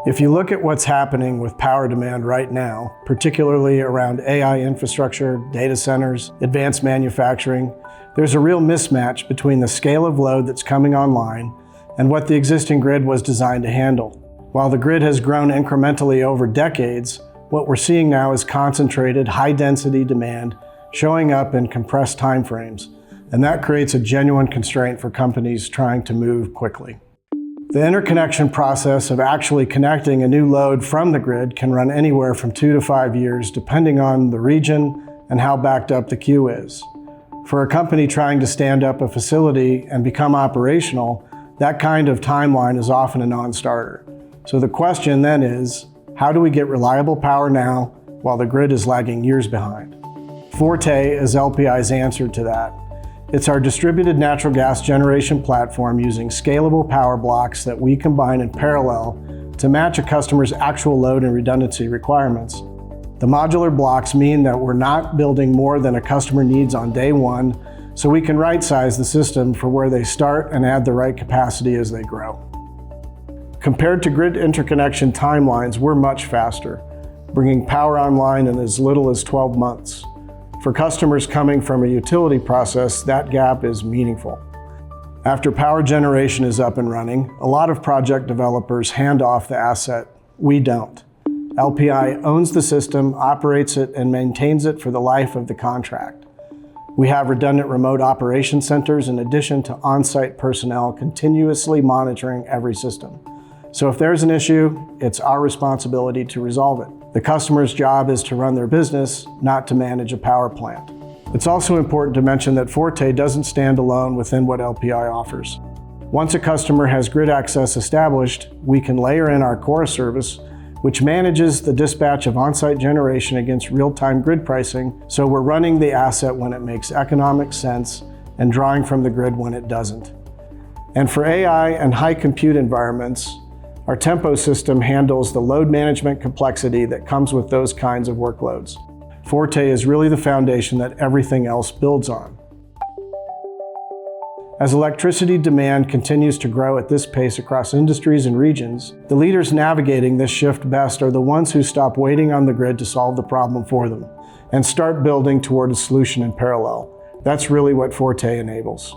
If you look at what's happening with power demand right now, particularly around AI infrastructure, data centers, advanced manufacturing, there's a real mismatch between the scale of load that's coming online and what the existing grid was designed to handle. While the grid has grown incrementally over decades, what we're seeing now is concentrated, high-density demand showing up in compressed timeframes, and that creates a genuine constraint for companies trying to move quickly. The interconnection process of actually connecting a new load from the grid can run anywhere from 2 to 5 years, depending on the region and how backed up the queue is. For a company trying to stand up a facility and become operational, that kind of timeline is often a non-starter. So the question then is, how do we get reliable power now while the grid is lagging years behind? Forte is LPI's answer to that. It's our distributed natural gas generation platform using scalable power blocks that we combine in parallel to match a customer's actual load and redundancy requirements. The modular blocks mean that we're not building more than a customer needs on day one, so we can right-size the system for where they start and add the right capacity as they grow. Compared to grid interconnection timelines, we're much faster, bringing power online in as little as 12 months. For customers coming from a utility process, that gap is meaningful. After power generation is up and running, a lot of project developers hand off the asset. We don't. LPI owns the system, operates it, and maintains it for the life of the contract. We have redundant remote operation centers in addition to on-site personnel continuously monitoring every system. So if there's an issue, it's our responsibility to resolve it. The customer's job is to run their business, not to manage a power plant. It's also important to mention that Forte doesn't stand alone within what LPI offers. Once a customer has grid access established, we can layer in our core service, which manages the dispatch of on-site generation against real-time grid pricing, so we're running the asset when it makes economic sense and drawing from the grid when it doesn't. And for AI and high compute environments, our Tempo system handles the load management complexity that comes with those kinds of workloads. Forte is really the foundation that everything else builds on. As electricity demand continues to grow at this pace across industries and regions, the leaders navigating this shift best are the ones who stop waiting on the grid to solve the problem for them and start building toward a solution in parallel. That's really what Forte enables.